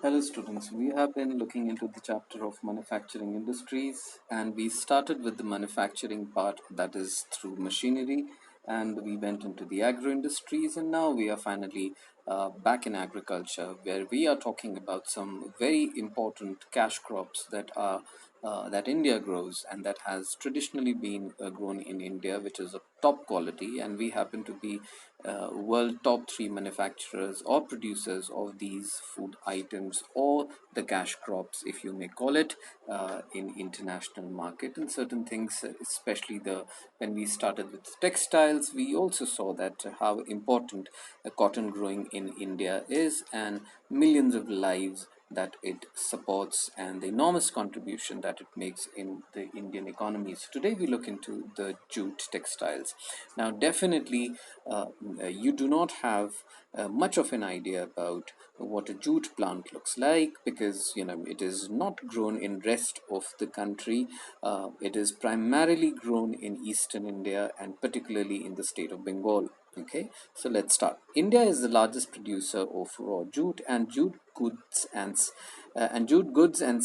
Hello students, we have been looking into the chapter of manufacturing industries and we started with the manufacturing part, that is through machinery, and we went into the agro industries, and now we are finally back in agriculture, where we are talking about some very important cash crops that India grows and that has traditionally been grown in India, which is of top quality, and we happen to be world top three manufacturers or producers of these food items or the cash crops, if you may call it, in international market. And certain things, especially the when we started with textiles, we also saw that how important cotton growing in India is, and millions of lives that it supports and the enormous contribution that it makes in the Indian economy. So today we look into the jute textiles. Now, definitely, you do not have much of an idea about what a jute plant looks like, because it is not grown in rest of the country. It is primarily grown in eastern India and particularly in the state of Bengal. Okay, so let's start. India is the largest producer of raw jute and jute goods and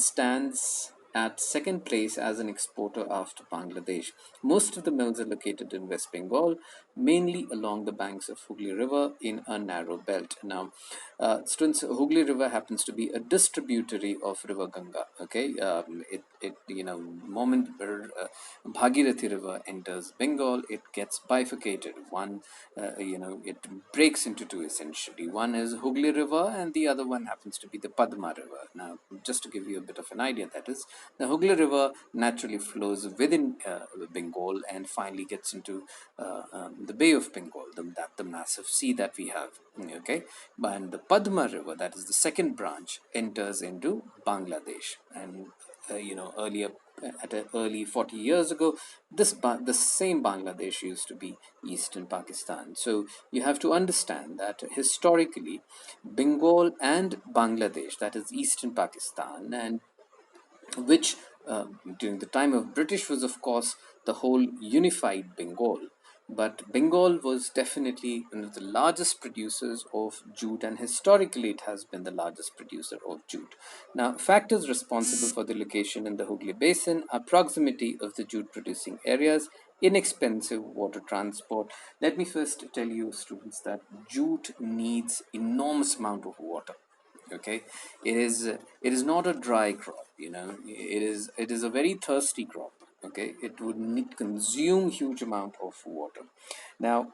stands at second place as an exporter after Bangladesh. Most of the mills are located in West Bengal, mainly along the banks of Hooghly River in a narrow belt. Now, students, Hooghly River happens to be a distributary of River Ganga. Okay, moment Bhagirathi River enters Bengal, it gets bifurcated. It breaks into two essentially. One is Hooghly River, and the other one happens to be the Padma River. Now, just to give you a bit of an idea, that is, the Hooghly River naturally flows within Bengal and finally gets into the Bay of Bengal, the massive sea that we have. Okay, and the Padma River, that is the second branch, enters into Bangladesh, and earlier at an early 40 years ago, the same Bangladesh used to be eastern Pakistan. So you have to understand that historically, Bengal and Bangladesh, that is eastern Pakistan, and which during the time of British was of course the whole unified Bengal. But Bengal was definitely one of the largest producers of jute, and historically it has been the largest producer of jute. Now, factors responsible for the location in the Hooghly Basin are proximity of the jute producing areas, inexpensive water transport. Let me first tell you, students, that jute needs enormous amount of water. Okay, it is not a dry crop. It is a very thirsty crop. Okay, it would need consume huge amount of water. Now,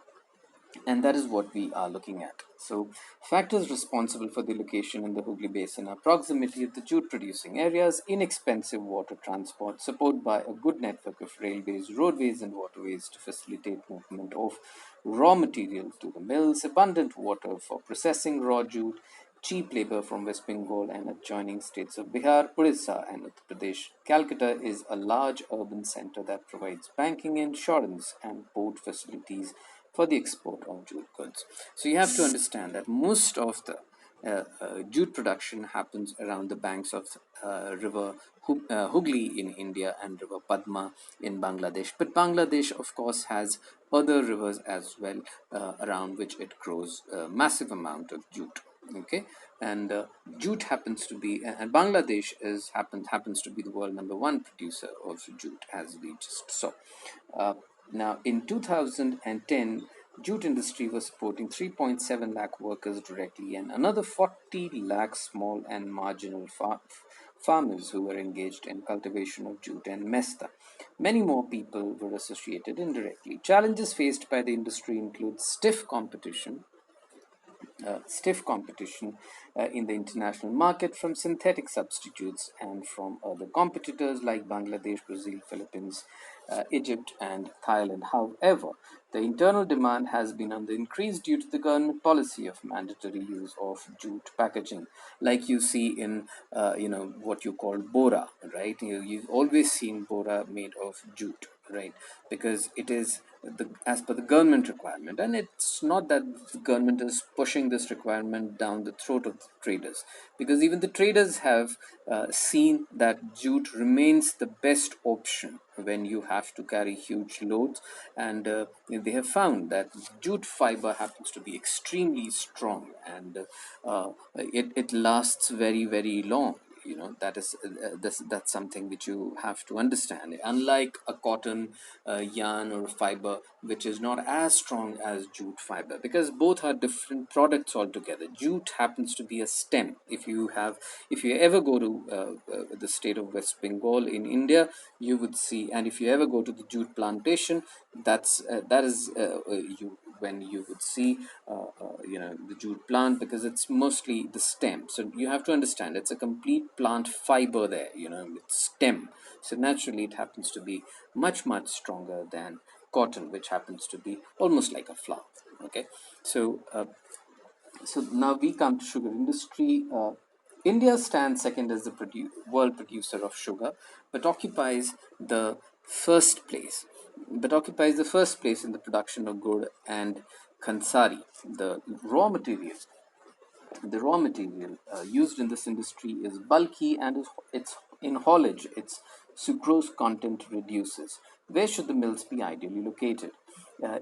and that is what we are looking at. So, factors responsible for the location in the Hooghly Basin are proximity of the jute producing areas, inexpensive water transport, support by a good network of railways, roadways, and waterways to facilitate movement of raw material to the mills, abundant water for processing raw jute, cheap labor from West Bengal and adjoining states of Bihar, Odisha, and Uttar Pradesh. Calcutta is a large urban center that provides banking, insurance, and port facilities for the export of jute goods. So you have to understand that most of the jute production happens around the banks of river Hooghly in India and river Padma in Bangladesh. But Bangladesh, of course, has other rivers as well, around which it grows a massive amount of jute. Okay, and jute happens to be, and Bangladesh happens to be the world number one producer of jute, as we just saw. Uh, Now, in 2010, jute industry was supporting 3.7 lakh workers directly and another 40 lakh small and marginal farmers who were engaged in cultivation of jute and mesta. Many more people were associated indirectly. Challenges faced by the industry include stiff competition in the international market from synthetic substitutes and from other competitors like Bangladesh, Brazil, Philippines, Egypt, and Thailand. However, the internal demand has been on the increase due to the government policy of mandatory use of jute packaging, like you see in what you call bora, right? You've always seen bora made of jute. right? Because it is as per the government requirement, and it's not that the government is pushing this requirement down the throat of the traders, because even the traders have seen that jute remains the best option when you have to carry huge loads, and they have found that jute fiber happens to be extremely strong, and it lasts very, very long. That is that's something which you have to understand, unlike a cotton, yarn, or fiber, which is not as strong as jute fiber, because both are different products altogether. Jute happens to be a stem. If you ever go to the state of West Bengal in India, you would see, and if you ever go to the jute plantation, that is you when you would see the jute plant, because it's mostly the stem. So you have to understand, it's a complete plant fiber there, it's stem. So naturally it happens to be much, much stronger than cotton, which happens to be almost like a flower. Okay, so now we come to sugar industry. India stands second as the world producer of sugar, but occupies the first place. Occupies the first place in the production of gur and khansari, the raw material. The raw material used in this industry is bulky, and it's in haulage, its sucrose content reduces. Where should the mills be ideally located?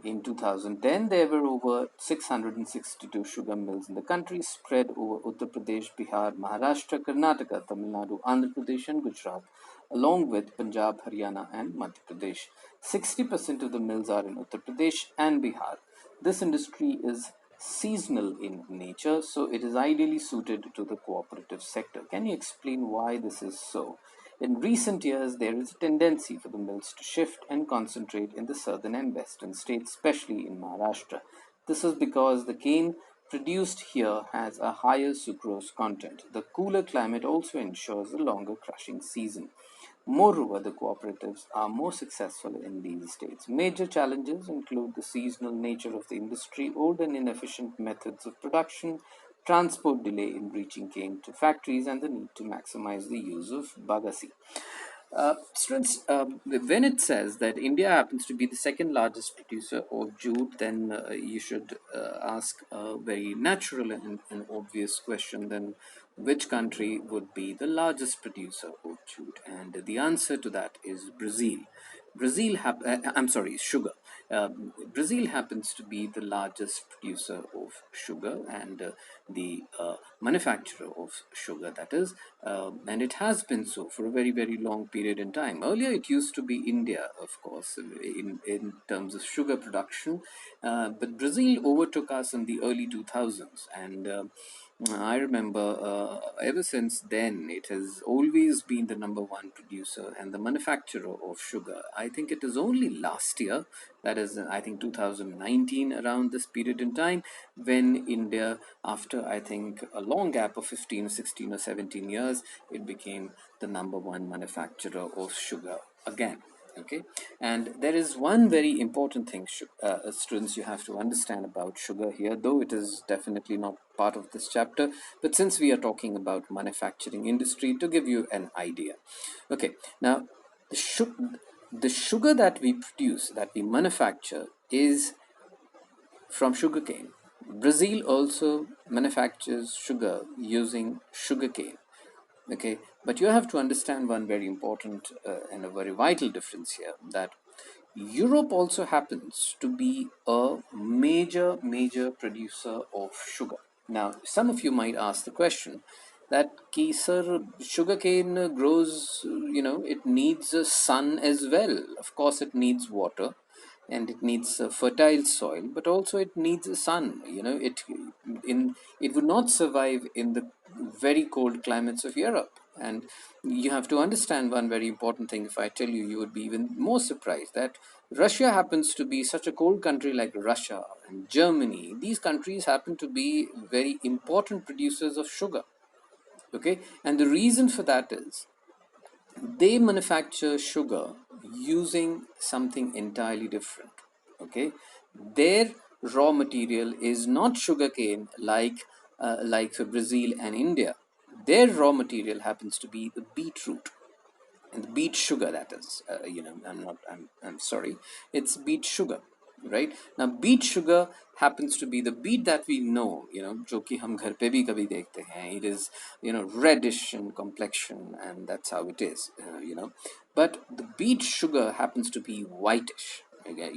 In 2010, there were over 662 sugar mills in the country, spread over Uttar Pradesh, Bihar, Maharashtra, Karnataka, Tamil Nadu, Andhra Pradesh, and Gujarat, along with Punjab, Haryana, and Madhya Pradesh. 60% of the mills are in Uttar Pradesh and Bihar. This industry is seasonal in nature, so it is ideally suited to the cooperative sector. Can you explain why this is so? In recent years, there is a tendency for the mills to shift and concentrate in the southern and western states, especially in Maharashtra. This is because the cane produced here has a higher sucrose content. The cooler climate also ensures a longer crushing season. Moreover, the cooperatives are more successful in these states. Major challenges include the seasonal nature of the industry, old and inefficient methods of production, transport delay in reaching cane to factories, and the need to maximize the use of bagasse. Students, when it says that India happens to be the second largest producer of jute, then you should ask a very natural and obvious question, then which country would be the largest producer of jute? And the answer to that is Brazil. I'm sorry, sugar. Brazil happens to be the largest producer of sugar, and the manufacturer of sugar, that is, and it has been so for a very, very long period in time. Earlier, it used to be India, of course, in terms of sugar production, but Brazil overtook us in the early 2000s, and I remember ever since then, it has always been the number one producer and the manufacturer of sugar. I think it is only last year, that is, I think 2019, around this period in time, when India, after I think a long gap of 15, 16, or 17 years, it became the number one manufacturer of sugar again. Okay, and there is one very important thing, students, you have to understand about sugar here, though it is definitely not part of this chapter, but since we are talking about manufacturing industry, to give you an idea. Okay, now the, the sugar that we produce, that we manufacture, is from sugarcane. Brazil also manufactures sugar using sugarcane. Okay, but you have to understand one very important and a very vital difference here, that Europe also happens to be a major producer of sugar. Now, some of you might ask the question that sir, sugarcane grows, it needs sun as well. Of course, it needs water, and it needs fertile soil, but also it needs sun. It would not survive in the very cold climates of Europe. And you have to understand one very important thing. If I tell you, you would be even more surprised that Russia happens to be such a cold country, like Russia and Germany. These countries happen to be very important producers of sugar. Okay, and the reason for that is they manufacture sugar using something entirely different. Okay, their raw material is not sugarcane, like for Brazil and India. Their raw material happens to be the beetroot. and the beet sugar, that is, I'm sorry, it's beet sugar, right? Now beet sugar happens to be the beet that we know, जो कि हम घर पे भी कभी देखते हैं. It is, reddish in complexion, and that's how it is, but the beet sugar happens to be whitish. Okay,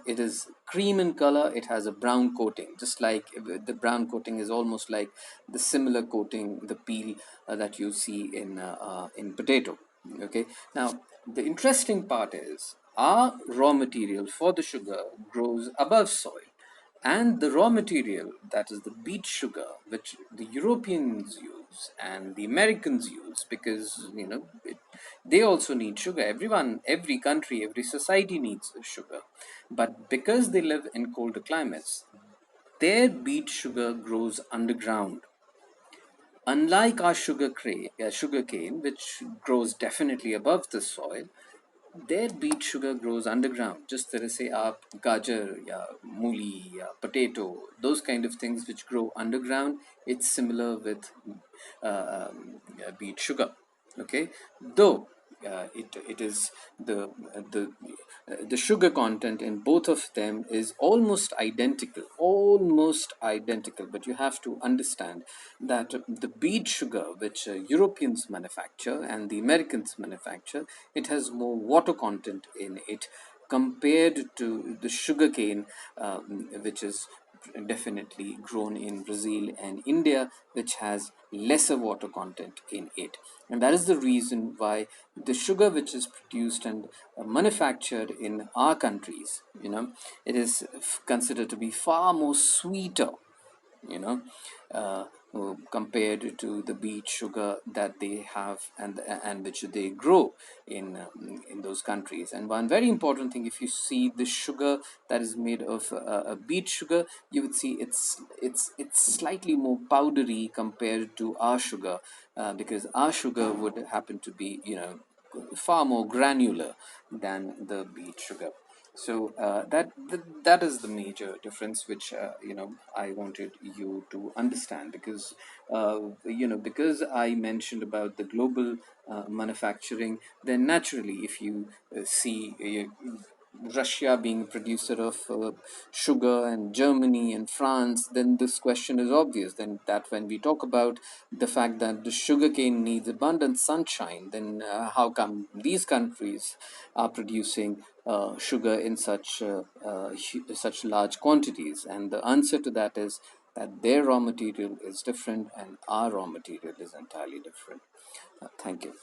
it is cream in color. It has a brown coating, just like the brown coating is almost like the similar coating, the peel that you see in potato. Okay, now the interesting part is our raw material for the sugar grows above soil, and the raw material, that is the beet sugar, which the Europeans use and the Americans use, because they also need sugar. Everyone, every country, every society needs sugar, but because they live in colder climates, their beet sugar grows underground. Unlike our sugar cane, which grows definitely above the soil, their beet sugar grows underground. Just तरह से आप गाजर या मूली या potato, those kind of things which grow underground, it's similar with beet sugar. Okay, though it is the sugar content in both of them is almost identical, but you have to understand that the beet sugar which Europeans manufacture and the Americans manufacture, it has more water content in it compared to the sugarcane, which is definitely grown in Brazil and India, which has lesser water content in it. And that is the reason why the sugar which is produced and manufactured in our countries, it is considered to be far more sweeter, you know, uh, compared to the beet sugar that they have and which they grow in those countries. And one very important thing, if you see the sugar that is made of beet sugar, you would see it's slightly more powdery compared to our sugar, because our sugar would happen to be far more granular than the beet sugar. So that is the major difference, which I wanted you to understand, because because I mentioned about the global manufacturing. Then naturally, if you see Russia being a producer of sugar, and Germany and France, then this question is obvious. Then that when we talk about the fact that the sugarcane needs abundant sunshine, then how come these countries are producing sugar in such large quantities? And the answer to that is that their raw material is different and our raw material is entirely different. Thank you.